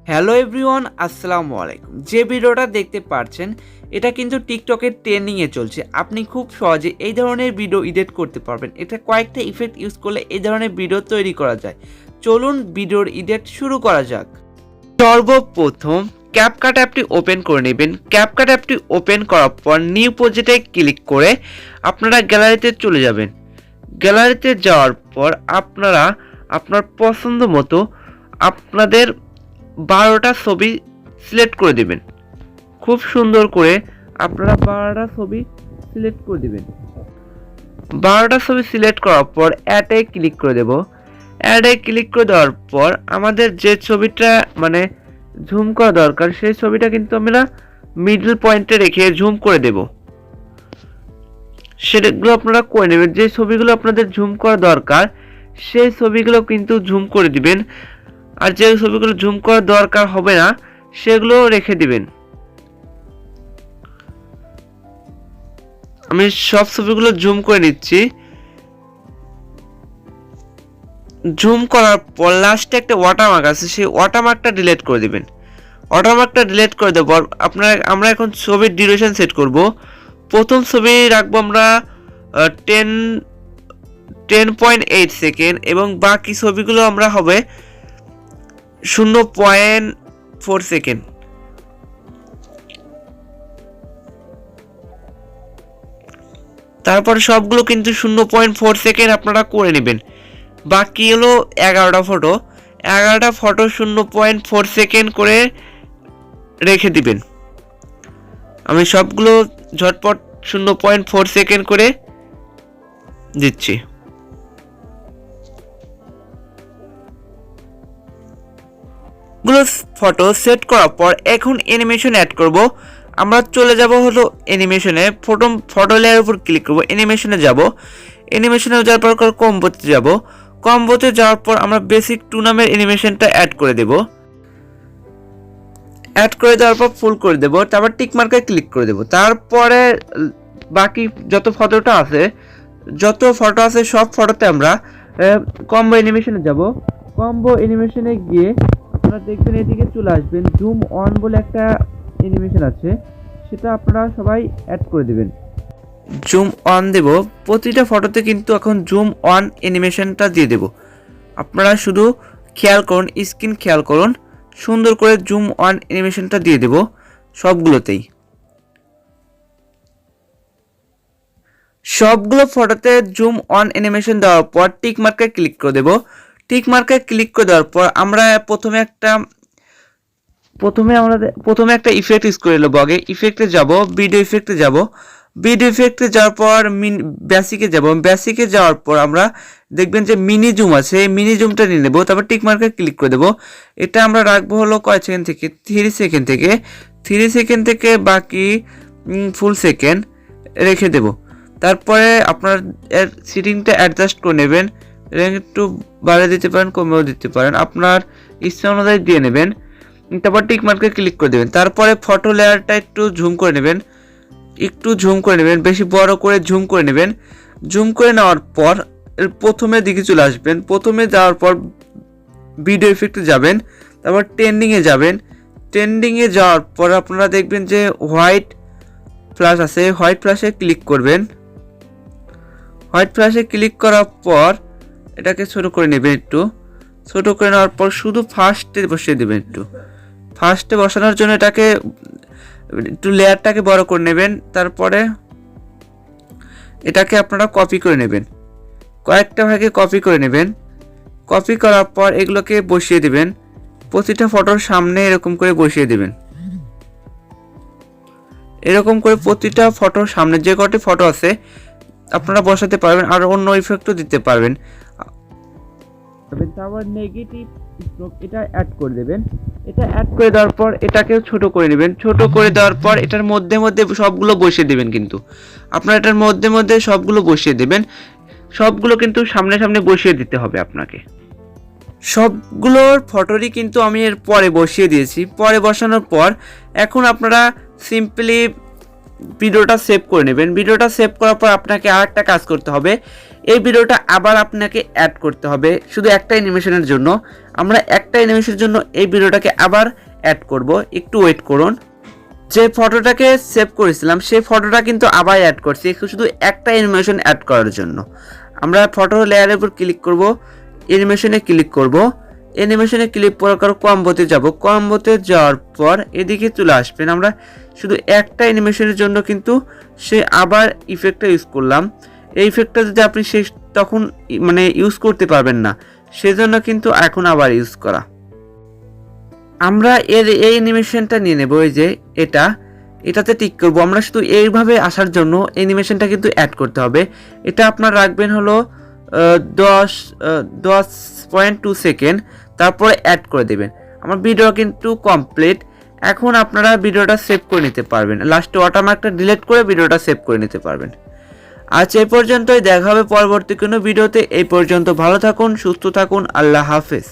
Hello everyone, আসসালামু আলাইকুম। যে ভিডিওটা দেখতে পাচ্ছেন এটা কিন্তু টিকটকের ট্রেন্ডিংয়ে চলছে। আপনি খুব সহজে এই ধরনের ভিডিও এডিট করতে পারবেন। এটা কয়েকটা ইফেক্ট ইউজ করলে এই ধরনের ভিডিও তৈরি করা যায়। চলুন ভিডিওর এডিট শুরু করা যাক। সর্বপ্রথম ক্যাপকাট অ্যাপটি ওপেন করে নেবেন। ক্যাপকাট অ্যাপটি ওপেন করার পর নিউ প্রজেক্টে ক্লিক করে আপনারা গ্যালারিতে চলে যাবেন। গ্যালারিতে যাওয়ার পর আপনারা আপনার পছন্দ মতো আপনাদের 12টা ছবি সিলেক্ট করে দেবেন। খুব সুন্দর করে আপনারা 12টা ছবি সিলেক্ট করে দেবেন। 12টা ছবি সিলেক্ট করার পর অ্যাডে ক্লিক করে দেব। অ্যাডে ক্লিক করে দেওয়ার পর আমাদের যে ছবিটা জুম করা দরকার সেই ছবিটা কিন্তু আমরা মিডল পয়েন্টে রেখে জুম করে দেব। সেগুলো আপনারা করে নেবেন। যে ছবিগুলো আপনাদের জুম করা দরকার সেই ছবিগুলো কিন্তু জুম করে দিবেন, আর যে ছবিগুলো জুম করার দরকার হবে না সেগুলো রেখে দিবেন। আমি সব ছবিগুলো জুম করে নিচ্ছি। জুম করার পর লাস্টে একটা ওয়াটারমার্ক আছে, সেই ওয়াটারমার্কটা ডিলিট করে দিবেন। ওয়াটারমার্কটা ডিলিট করে দেব। আমরা এখন ছবির ডিউরেশন সেট করব। প্রথম ছবি রাখবো আমরা 10.8 সেকেন্ড এবং বাকি ছবিগুলো আমরা হবে 0.4 সেকেন্ড। তারপর সবগুলো কিন্তু 0.4 সেকেন্ড আপনারা করে নেবেন। বাকি হলো 11টা ফটো। 11টা ফটো 0.4 সেকেন্ড করে রেখে দিবেন। আমি সবগুলো ঝটপট 0.4 সেকেন্ড করে দিচ্ছি। গুলো ফটো সেট করার পর এখন অ্যানিমেশন অ্যাড করব। আমরা চলে যাব হলো অ্যানিমেশনে। ফটো লেয়ারের উপর ক্লিক করব, অ্যানিমেশনে যাব। অ্যানিমেশনে যাওয়ার পর কম্বোতে যাব। কম্বোতে যাওয়ার পর আমরা বেসিক 2 নামের অ্যানিমেশনটা অ্যাড করে দেব। অ্যাড করে দেওয়ার পর ফুল করে দেব। তারপর টিক মার্কে ক্লিক করে দেব। তারপরে বাকি যত ফটো আছে সব ফটোতে আমরা কম্বো অ্যানিমেশনে যাব। কম্বো অ্যানিমেশনে গিয়ে আপনারা দেখবেন এদিকে চলে আসবেন। জুম অন বলে একটা অ্যানিমেশন আছে, সেটা আপনারা সবাই অ্যাড করে দেবেন। জুম অন দেব। প্রতিটা ফটোতে কিন্তু এখন জুম অন অ্যানিমেশনটা দিয়ে দেব। আপনারা শুধু খেয়াল করুন, স্ক্রিন খেয়াল করুন, সুন্দর করে জুম অন অ্যানিমেশনটা দিয়ে দেব সবগুলোতেই। সবগুলো ফটোতে জুম অন অ্যানিমেশন দেওয়ার পর টিক মার্কে ক্লিক করে দেব। টিক মার্কে ক্লিক করে দেওয়ার পর আমরা প্রথমে একটা ইফেক্ট ইউজ করে নেব। আগে ইফেক্টে যাব, ভিডিও ইফেক্টে যাব। ভিডিও ইফেক্টে যাওয়ার পর বেসিকে যাব। বেসিকে যাওয়ার পর আমরা দেখবেন যে মিনি জুম আছে, এই মিনি জুমটা নিয়ে নেব। তারপর টিক মার্কে ক্লিক করে দেব। এটা আমরা রাখবো হলো কয় সেকেন্ড থেকে 3 সেকেন্ড থেকে 3 সেকেন্ড থেকে বাকি ফুল সেকেন্ড রেখে দেব। তারপরে আপনার এর সিটিংটা অ্যাডজাস্ট করে নেবেন। একটু বাড়িয়ে দিতে পারেন, কমেও দিতে পারেন, আপনার ইচ্ছা অনুযায়ী দিয়ে নেবেন। তারপর টিক মার্কে ক্লিক করে দেবেন। তারপরে ফটো লেয়ারটা একটু ঝুম করে নেবেন, বেশি বড় করে ঝুম করে নেবেন। ঝুম করে নেওয়ার পর প্রথমের দিকে চলে আসবেন। প্রথমে যাওয়ার পর ভিডিও ইফেক্টে যাবেন, তারপর ট্রেন্ডিংয়ে যাবেন। ট্রেন্ডিংয়ে যাওয়ার পর আপনারা দেখবেন যে হোয়াইট ফ্ল্যাশ আছে, হোয়াইট ফ্ল্যাশে ক্লিক করবেন। হোয়াইট ফ্ল্যাশে ক্লিক করার পর এটাকে ছোট করে নেবেন। একটু ছোট করে নেওয়ার পর শুধু ফার্স্টে বসিয়ে দেবেন। ফার্স্টে বসানোর জন্য এটাকে একটু লেয়ারটাকে বড় করে নেবেন। তারপরে এটাকে আপনারা কপি করে নেবেন, কয়েকটা ভাগে কপি করে নেবেন। কপি করার পর এগুলোকে বসিয়ে দেবেন। প্রতিটা ফটোর সামনে এরকম করে বসিয়ে দেবেন। এরকম করে প্রতিটা ফটোর সামনে যে কটি ফটো আছে আপনারা বসাতে পারবেন, আর অন্য ইফেক্টও দিতে পারবেন। তারপর নেগেটিভ স্ট্রোক এটা অ্যাড করে দেবেন। এটা অ্যাড করে দেওয়ার পর এটাকেও ছোট করে নেবেন। ছোট করে দেওয়ার পর এটার মধ্যে সবগুলো বসিয়ে দেবেন। কিন্তু আপনারা এটার মধ্যে সবগুলো বসিয়ে দেবেন। সবগুলো কিন্তু সামনে সামনে বসিয়ে দিতে হবে আপনাকে। সবগুলোর ফটোরই কিন্তু আমি এর পরে বসিয়ে দিয়েছি। পরে বসানোর পর এখন আপনারা সিম্পলি ভিডিওটা সেভ করে নেবেন। ভিডিওটা সেভ করার পর আপনাকে আরেকটা কাজ করতে হবে, এই ভিডিওটা আবার আপনাকে অ্যাড করতে হবে শুধু একটা অ্যানিমেশনের জন্য। আমরা একটা অ্যানিমেশনের জন্য এই ভিডিওটাকে আবার অ্যাড করব, একটু ওয়েট করুন। যে ফটোটাকে সেভ করেছিলাম সেই ফটোটা কিন্তু আবার অ্যাড করছি শুধু একটা অ্যানিমেশন অ্যাড করার জন্য। আমরা ফটো লেয়ারের উপর ক্লিক করব, অ্যানিমেশনে ক্লিক করব, অ্যানিমেশনে ক্লিক করার পর কম্বোতে যাব, কম্বোতে যাওয়ার পর এদিকে চলে আসবেন। আমরা শুধু একটা অ্যানিমেশনের জন্য কিন্তু সে আবার ইফেক্টটা ইউজ করলাম। এই ইফেক্টটা যদি আপনি তখন মানে ইউজ করতে পারবেন না, সেজন্য কিন্তু এখন আবার ইউজ করা। আমরা এই অ্যানিমেশনটা নিয়ে নেব, এই যে এটাতে টিক করব। আমরা শুধু এইভাবে আসার জন্য অ্যানিমেশনটা কিন্তু অ্যাড করতে হবে। এটা আপনার রাখবেন হলো 10.2 সেকেন্ড, তারপরে অ্যাড করে দেবেন। আমার ভিডিও কিন্তু কমপ্লিট। এখন আপনারা ভিডিওটা সেভ করে নিতে পারবেন, লাস্টে ওয়াটারমার্কটা ডিলিট করে ভিডিওটা সেভ করে নিতে পারবেন। আজ এই পর্যন্তই, দেখা হবে পরবর্তী কোনো ভিডিওতে। এই পর্যন্ত ভালো থাকুন, সুস্থ থাকুন, আল্লাহ হাফেজ।